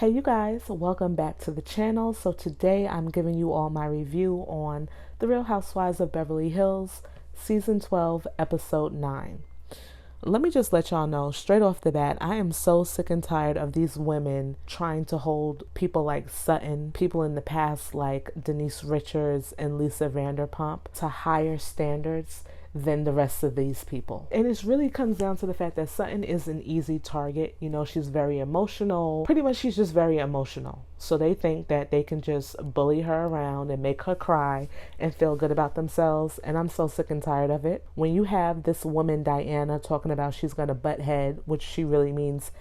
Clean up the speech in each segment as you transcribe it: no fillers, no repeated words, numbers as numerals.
Hey you guys, welcome back to the channel. So today I'm giving you all my review on The Real Housewives of Beverly Hills, Season 12, Episode 9. Let me just let y'all know straight off the bat, I am so sick and tired of these women trying to hold people like Sutton, people in the past like Denise Richards and Lisa Vanderpump to higher standards than the rest of these people. And it really comes down to the fact that Sutton is an easy target. You know, she's very emotional. Pretty much she's just very emotional. So they think that they can just bully her around and make her cry and feel good about themselves. And I'm so sick and tired of it. When you have this woman, Diana, talking about she's going to butt head, which she really means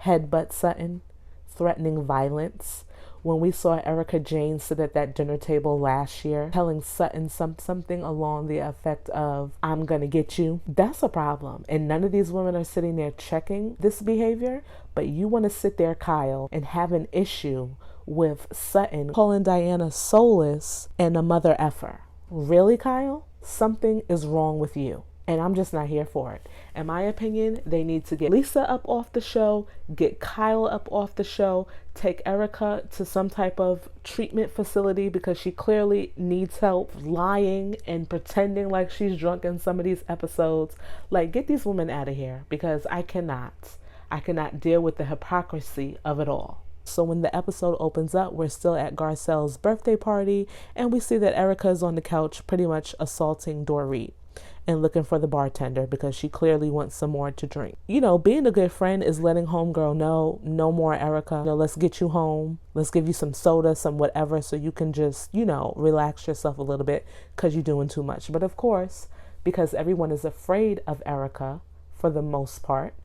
headbutt Sutton, threatening violence. When we saw Erica Jane sit at that dinner table last year telling Sutton something along the effect of, I'm gonna get you, that's a problem. And none of these women are sitting there checking this behavior, but you want to sit there, Kyle, and have an issue with Sutton calling Diana soulless and a mother effer. Really, Kyle? Something is wrong with you. And I'm just not here for it. In my opinion, they need to get Lisa up off the show, get Kyle up off the show, take Erica to some type of treatment facility because she clearly needs help lying and pretending like she's drunk in some of these episodes. Like, get these women out of here because I cannot deal with the hypocrisy of it all. So when the episode opens up, we're still at Garcelle's birthday party and we see that Erica is on the couch pretty much assaulting Dorit and looking for the bartender because she clearly wants some more to drink. You know, being a good friend is letting homegirl know, no more Erica. You know, let's get you home. Let's give you some soda, some whatever, so you can just, you know, relax yourself a little bit because you're doing too much. But of course, because everyone is afraid of Erica for the most part,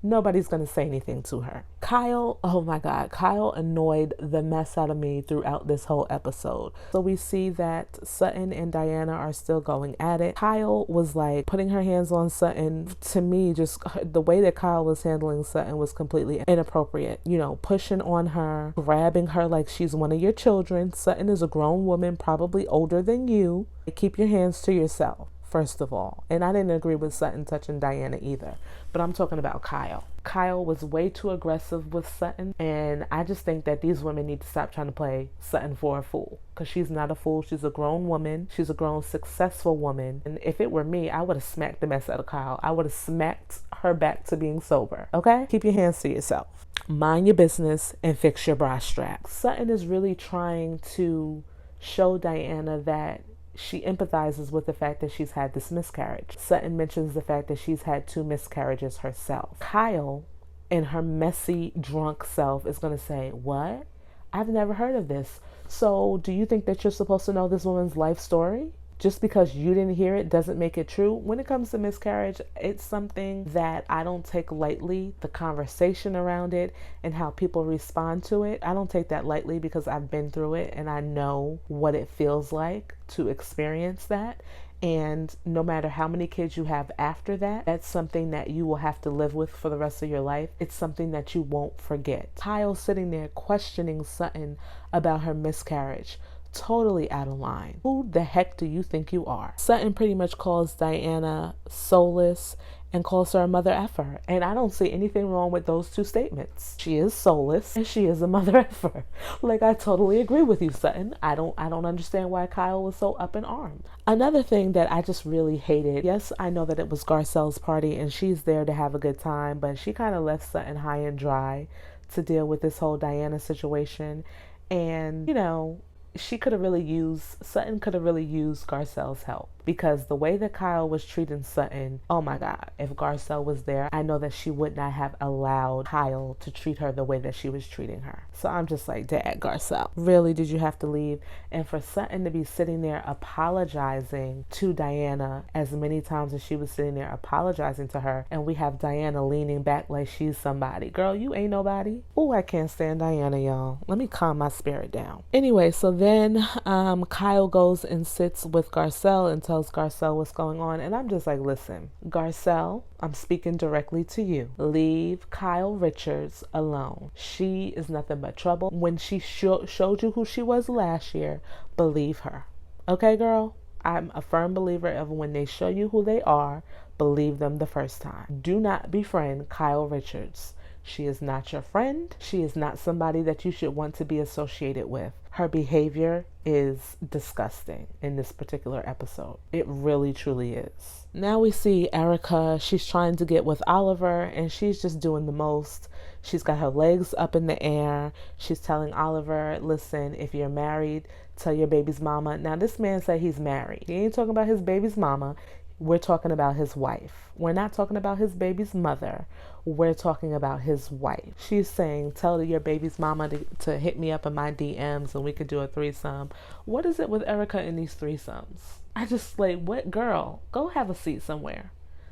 nobody's going to say anything to her. Kyle, oh my God, Kyle annoyed the mess out of me throughout this whole episode. So we see that Sutton and Diana are still going at it. Kyle was like putting her hands on Sutton. To me, just the way that Kyle was handling Sutton was completely inappropriate. You know, pushing on her, grabbing her like she's one of your children. Sutton is a grown woman, probably older than you. Keep your hands to yourself, first of all. And I didn't agree with Sutton touching Diana either, but I'm talking about Kyle. Kyle was way too aggressive with Sutton, and I just think that these women need to stop trying to play Sutton for a fool, because she's not a fool. She's a grown woman. She's a grown, successful woman. And if it were me, I would have smacked the mess out of Kyle. I would have smacked her back to being sober, okay? Keep your hands to yourself. Mind your business and fix your bra strap. Sutton is really trying to show Diana that she empathizes with the fact that she's had this miscarriage. Sutton mentions the fact that she's had 2 miscarriages herself. Kyle, in her messy, drunk self, is going to say, what? I've never heard of this. So do you think that you're supposed to know this woman's life story? Just because you didn't hear it doesn't make it true. When it comes to miscarriage, it's something that I don't take lightly. The conversation around it and how people respond to it, I don't take that lightly because I've been through it and I know what it feels like to experience that. And no matter how many kids you have after that, that's something that you will have to live with for the rest of your life. It's something that you won't forget. Kyle sitting there questioning Sutton about her miscarriage. Totally out of line. Who the heck do you think you are? Sutton pretty much calls Diana soulless and calls her a mother effer. And I don't see anything wrong with those 2 statements. She is soulless and she is a mother effer. Like, I totally agree with you, Sutton. I don't understand why Kyle was so up in arms. Another thing that I just really hated, yes, I know that it was Garcelle's party and she's there to have a good time, but she kind of left Sutton high and dry to deal with this whole Diana situation. And, you know, Sutton could have really used Garcelle's help, because the way that Kyle was treating Sutton, oh my God, if Garcelle was there, I know that she would not have allowed Kyle to treat her the way that she was treating her. So I'm just like, dad, Garcelle, really, did you have to leave? And for Sutton to be sitting there apologizing to Diana as many times as she was sitting there apologizing to her, and we have Diana leaning back like she's somebody. Girl, you ain't nobody. Oh, I can't stand Diana, y'all. Let me calm my spirit down. Anyway, so then Kyle goes and sits with Garcelle and tells Garcelle what's going on. And I'm just like, listen, Garcelle, I'm speaking directly to you. Leave Kyle Richards alone. She is nothing but trouble. When she showed you who she was last year, believe her. Okay, girl? I'm a firm believer of when they show you who they are, believe them the first time. Do not befriend Kyle Richards. She is not your friend. She is not somebody that you should want to be associated with. Her behavior is disgusting in this particular episode. It really, truly is. Now we see Erica. She's trying to get with Oliver, and she's just doing the most. She's got her legs up in the air. She's telling Oliver, listen, if you're married, tell your baby's mama. Now, this man said he's married. He ain't talking about his baby's mama. We're talking about his wife. We're not talking about his baby's mother. We're talking about his wife. She's saying, tell your baby's mama to hit me up in my DMs and we could do a threesome. What is it with Erica and these threesomes? I just like, what girl? Go have a seat somewhere.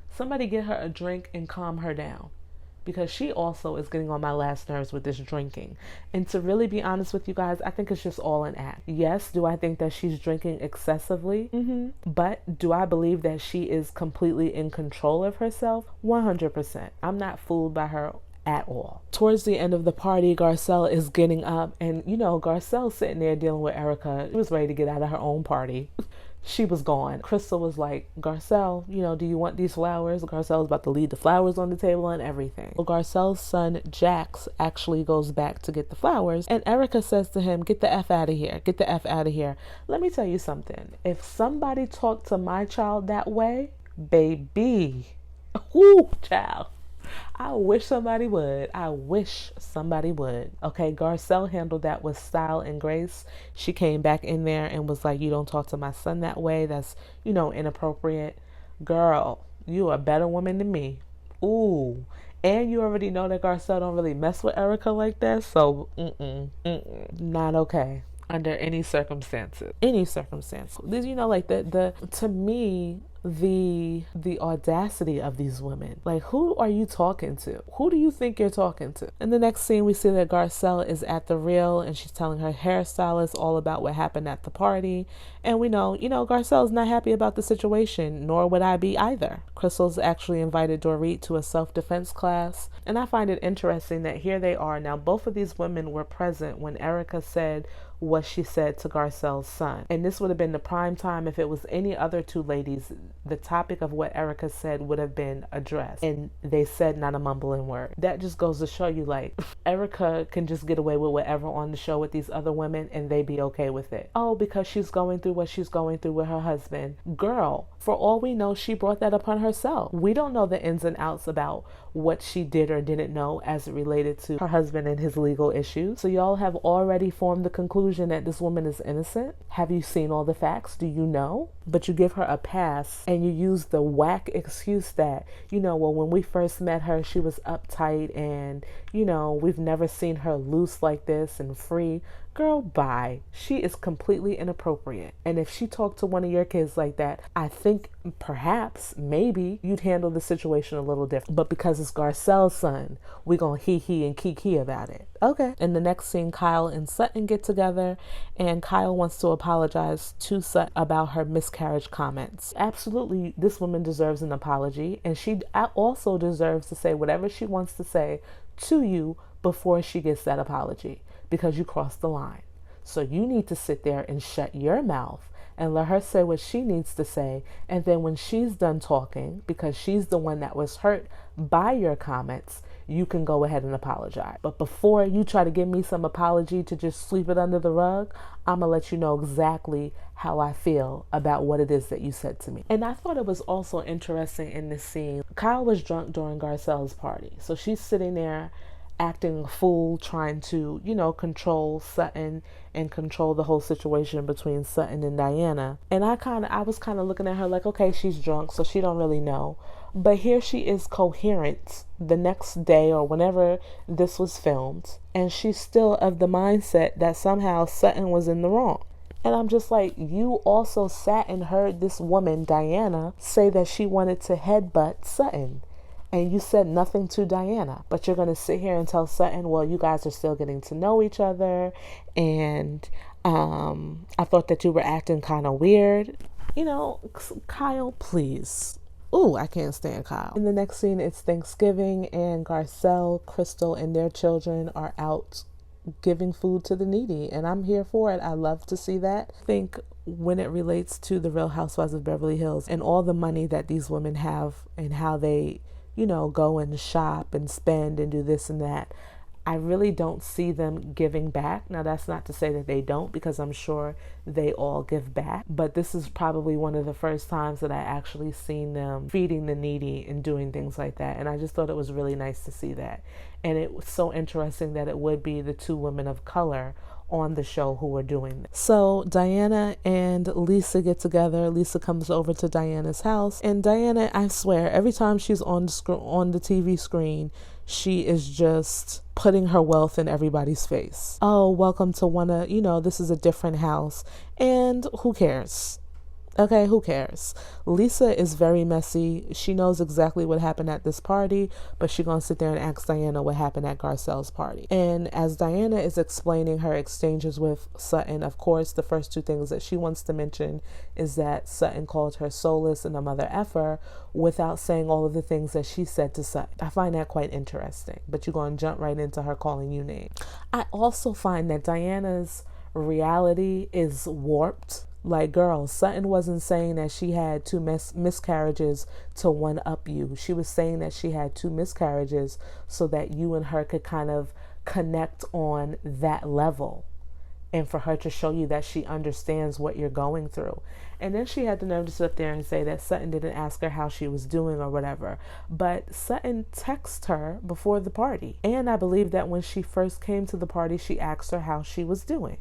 Somebody get her a drink and calm her down. Because she also is getting on my last nerves with this drinking. And to really be honest with you guys, I think it's just all an act. Yes, do I think that she's drinking excessively? But do I believe that she is completely in control of herself? 100%. I'm not fooled by her at all. Towards the end of the party, Garcelle is getting up, and Garcelle's sitting there dealing with Erica. She was ready to get out of her own party. She was gone. Crystal was like, Garcelle, do you want these flowers? Garcelle's about to leave the flowers on the table and everything. Well, Garcelle's son, Jax, actually goes back to get the flowers. And Erica says to him, get the F out of here. Get the F out of here. Let me tell you something. If somebody talked to my child that way, baby, whoo, child. I wish somebody would. I wish somebody would. Okay, Garcelle handled that with style and grace. She came back in there and was like, you don't talk to my son that way. That's, inappropriate. Girl, you a better woman than me. Ooh. And you already know that Garcelle don't really mess with Erica like that. So, not okay. Under any circumstances. Any circumstance. Like to me, the audacity of these women. Like, who are you talking to? Who do you think you're talking to? In the next scene, we see that Garcelle is at the reel and she's telling her hairstylist all about what happened at the party. And we know, Garcelle's not happy about the situation, nor would I be either. Crystal's actually invited Dorit to a self-defense class. And I find it interesting that here they are. Now, both of these women were present when Erica said what she said to Garcelle's son. And this would have been the prime time if it was any other two ladies. The topic of what Erica said would have been addressed. And they said not a mumbling word. That just goes to show you, like, Erica can just get away with whatever on the show with these other women and they be okay with it. Oh, because she's going through what she's going through with her husband. Girl, for all we know, she brought that upon herself. We don't know the ins and outs about what she did or didn't know as it related to her husband and his legal issues. So y'all have already formed the conclusion that this woman is innocent. Have you seen all the facts? Do you know? But you give her a pass and you use the whack excuse that, well, when we first met her, she was uptight and, we've never seen her loose like this and free. Girl, bye. She is completely inappropriate. And if she talked to one of your kids like that, I think perhaps, maybe you'd handle the situation a little different. But because it's Garcelle's son, we're going to hee and kiki about it. Okay. In the next scene, Kyle and Sutton get together and Kyle wants to apologize to Sutton about her miscarriage comments. Absolutely, this woman deserves an apology, and she also deserves to say whatever she wants to say to you before she gets that apology, because you crossed the line. So you need to sit there and shut your mouth and let her say what she needs to say. And then when she's done talking, because she's the one that was hurt by your comments, you can go ahead and apologize. But before you try to give me some apology to just sweep it under the rug, I'm gonna let you know exactly how I feel about what it is that you said to me. And I thought it was also interesting in this scene. Kyle was drunk during Garcelle's party. So she's sitting there acting a fool, trying to, control Sutton and control the whole situation between Sutton and Diana. And I was kind of looking at her like, okay, she's drunk, so she don't really know. But here she is coherent the next day or whenever this was filmed, and she's still of the mindset that somehow Sutton was in the wrong. And I'm just like, you also sat and heard this woman, Diana, say that she wanted to headbutt Sutton. And you said nothing to Diana, but you're going to sit here and tell Sutton, well, you guys are still getting to know each other. And I thought that you were acting kind of weird. Kyle, please. Ooh, I can't stand Kyle. In the next scene, it's Thanksgiving and Garcelle, Crystal, and their children are out giving food to the needy. And I'm here for it. I love to see that. I think when it relates to the Real Housewives of Beverly Hills and all the money that these women have and how they go and shop and spend and do this and that. I really don't see them giving back. Now, that's not to say that they don't, because I'm sure they all give back. But this is probably one of the first times that I actually seen them feeding the needy and doing things like that. And I just thought it was really nice to see that. And it was so interesting that it would be the two women of color on the show who were doing this. So Diana and Lisa get together. Lisa comes over to Diana's house, and Diana, I swear, every time she's on the TV screen, she is just putting her wealth in everybody's face. Oh, welcome to this is a different house. And who cares? Okay, who cares? Lisa is very messy. She knows exactly what happened at this party, but she's going to sit there and ask Diana what happened at Garcelle's party. And as Diana is explaining her exchanges with Sutton, of course, the first two things that she wants to mention is that Sutton called her soulless and a mother effer without saying all of the things that she said to Sutton. I find that quite interesting, but you're going to jump right into her calling you names. I also find that Diana's reality is warped. Like, girl, Sutton wasn't saying that she had two miscarriages to one up you. She was saying that she had two miscarriages so that you and her could kind of connect on that level, and for her to show you that she understands what you're going through. And then she had the nerve to sit up there and say that Sutton didn't ask her how she was doing or whatever. But Sutton texted her before the party. And I believe that when she first came to the party, she asked her how she was doing.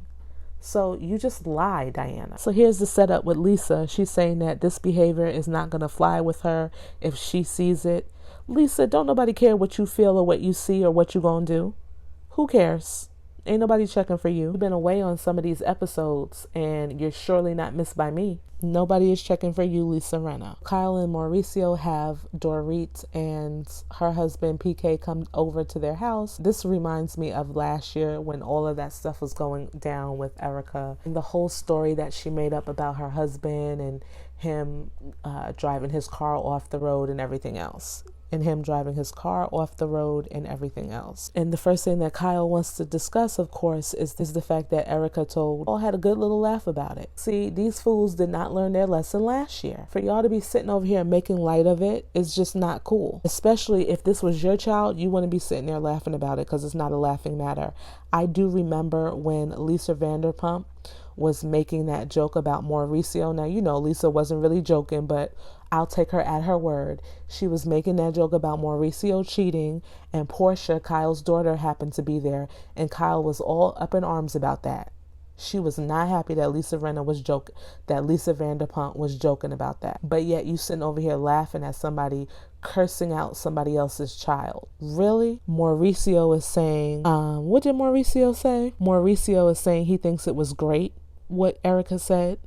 So you just lie, Diana. So here's the setup with Lisa. She's saying that this behavior is not going to fly with her if she sees it. Lisa, don't nobody care what you feel or what you see or what you going to do. Who cares? Ain't nobody checking for you. You've been away on some of these episodes, and you're surely not missed by me. Nobody is checking for you, Lisa Rinna. Kyle and Mauricio have Dorit and her husband PK come over to their house. This reminds me of last year when all of that stuff was going down with Erica, and the whole story that she made up about her husband and him driving his car off the road and everything else. And him driving his car off the road and everything else. And the first thing that Kyle wants to discuss, of course, is the fact that Erica had a good little laugh about it. See, these fools did not learn their lesson last year. For y'all to be sitting over here making light of it is just not cool. Especially if this was your child, you wouldn't be sitting there laughing about it, because it's not a laughing matter. I do remember when Lisa Vanderpump was making that joke about Mauricio. Now, Lisa wasn't really joking, but I'll take her at her word. She was making that joke about Mauricio cheating, and Portia, Kyle's daughter, happened to be there, and Kyle was all up in arms about that. She was not happy that Lisa Vanderpump was joking about that. But yet you sitting over here laughing at somebody cursing out somebody else's child. Really? Mauricio is saying, what did Mauricio say? Mauricio is saying he thinks it was great what Erica said.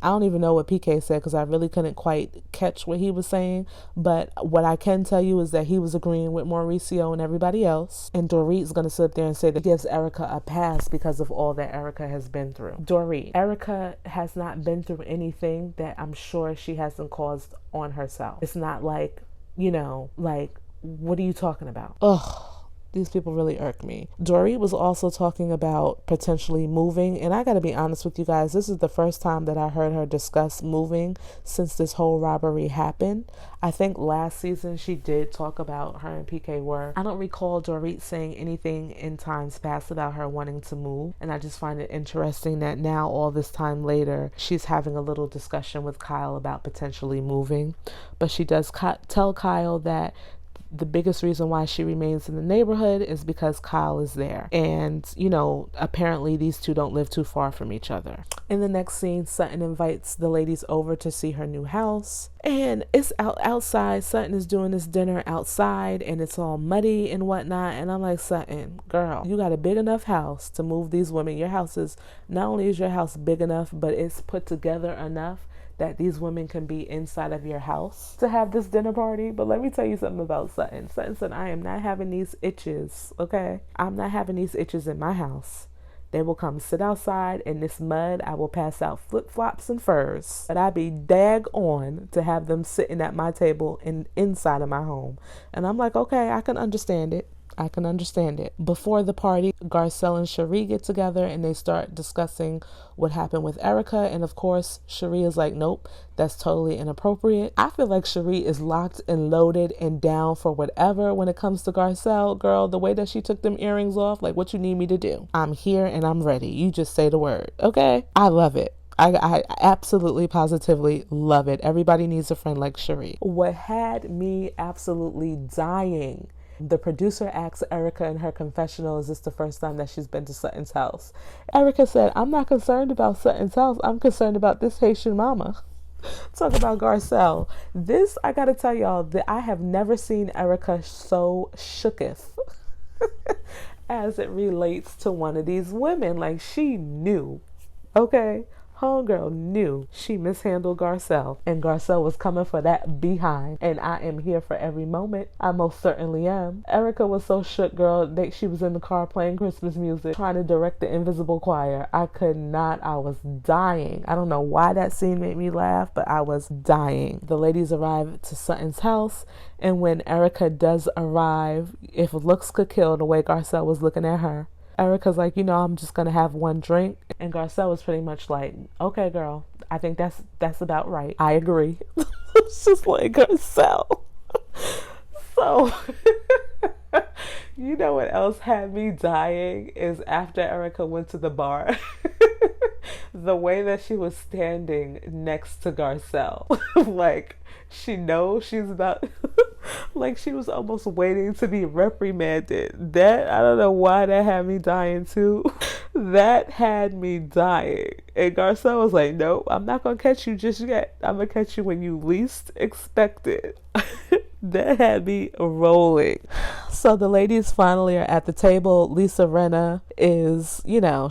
I don't even know what PK said, because I really couldn't quite catch what he was saying. But what I can tell you is that he was agreeing with Mauricio and everybody else. And Dorit's going to sit up there and say that he gives Erica a pass because of all that Erica has been through. Dorit, Erica has not been through anything that I'm sure she hasn't caused on herself. It's not like, what are you talking about? Ugh. These people really irk me. Dorit was also talking about potentially moving. And I got to be honest with you guys, this is the first time that I heard her discuss moving since this whole robbery happened. I think last season she did talk about her and PK were. I don't recall Dorit saying anything in times past about her wanting to move. And I just find it interesting that now, all this time later, she's having a little discussion with Kyle about potentially moving. But she does tell Kyle that the biggest reason why she remains in the neighborhood is because Kyle is there. And, apparently these two don't live too far from each other. In the next scene, Sutton invites the ladies over to see her new house. And it's outside. Sutton is doing this dinner outside, and it's all muddy and whatnot. And I'm like, Sutton, girl, you got a big enough house to move these women. Your house is, not only is your house big enough, but it's put together enough that these women can be inside of your house to have this dinner party. But let me tell you something about Sutton. Sutton said, I am not having these itches, okay? I'm not having these itches in my house. They will come sit outside in this mud. I will pass out flip-flops and furs. But I'd be dag on to have them sitting at my table inside of my home. And I'm like, okay, I can understand it. I can understand it. Before the party, Garcelle and Cherie get together and they start discussing what happened with Erica. And of course, Cherie is like, nope, that's totally inappropriate. I feel like Cherie is locked and loaded and down for whatever when it comes to Garcelle. Girl, the way that she took them earrings off, like, what you need me to do? I'm here and I'm ready. You just say the word, okay? I love it. I absolutely positively love it. Everybody needs a friend like Cherie. What had me absolutely dying, the producer asked Erica in her confessional, is this the first time that she's been to Sutton's house? Erica said, I'm not concerned about Sutton's house. I'm concerned about this Haitian mama. Talk about Garcelle. This, I gotta tell y'all, that I have never seen Erica so shooketh as it relates to one of these women. Like, she knew, okay? Homegirl knew she mishandled Garcelle, and Garcelle was coming for that behind, and I am here for every moment. I most certainly am. Erica was so shook, girl. She was in the car playing Christmas music, trying to direct the invisible choir. I could not. I was dying. I don't know why that scene made me laugh, but I was dying. The ladies arrived to Sutton's house, and when Erica does arrive, if looks could kill, the way Garcelle was looking at her, Erica's like, I'm just going to have one drink. And Garcelle was pretty much like, okay, girl, I think that's about right. I agree. It's just like, Garcelle. So, you know what else had me dying is after Erica went to the bar, the way that she was standing next to Garcelle. Like, she knows she's about... like, she was almost waiting to be reprimanded. That, I don't know why that had me dying too. That had me dying. And Garcelle was like, nope, I'm not going to catch you just yet. I'm going to catch you when you least expect it. That had me rolling. So the ladies finally are at the table. Lisa Rinna is,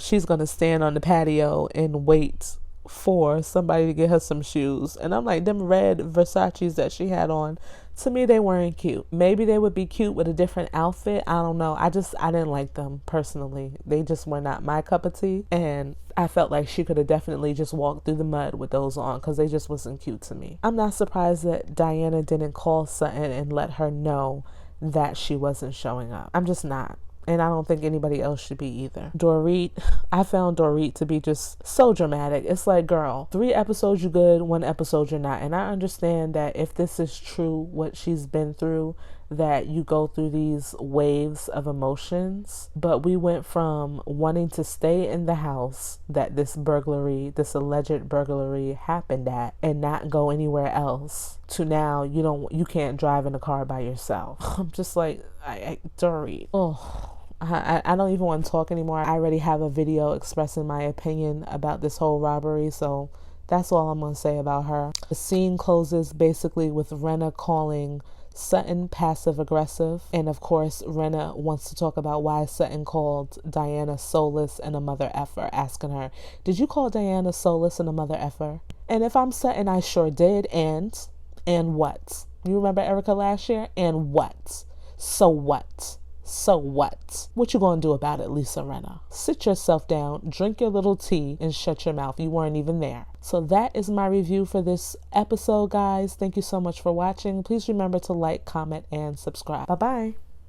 she's going to stand on the patio and wait for somebody to get her some shoes. And I'm like, them red Versace's that she had on, to me, they weren't cute. Maybe they would be cute with a different outfit. I don't know. I didn't like them personally. They just were not my cup of tea. And I felt like she could have definitely just walked through the mud with those on because they just wasn't cute to me. I'm not surprised that Diana didn't call Sutton and let her know that she wasn't showing up. I'm just not. And I don't think anybody else should be either. Dorit, I found Dorit to be just so dramatic. It's like, girl, 3 episodes you good, 1 episode you're not. And I understand that if this is true, what she's been through, that you go through these waves of emotions. But we went from wanting to stay in the house that this alleged burglary happened at and not go anywhere else, to now you can't drive in a car by yourself. I'm just like, Dorit. Oh. I don't even want to talk anymore. I already have a video expressing my opinion about this whole robbery, so that's all I'm going to say about her. The scene closes basically with Rinna calling Sutton passive aggressive, and of course Rinna wants to talk about why Sutton called Diana soulless and a mother effer, asking her, did you call Diana soulless and a mother effer? And if I'm Sutton, I sure did. And what? You remember Erica last year? And what? So what? So what? What you gonna do about it, Lisa Rinna? Sit yourself down, drink your little tea, and shut your mouth. You weren't even there. So that is my review for this episode, guys. Thank you so much for watching. Please remember to like, comment, and subscribe. Bye-bye.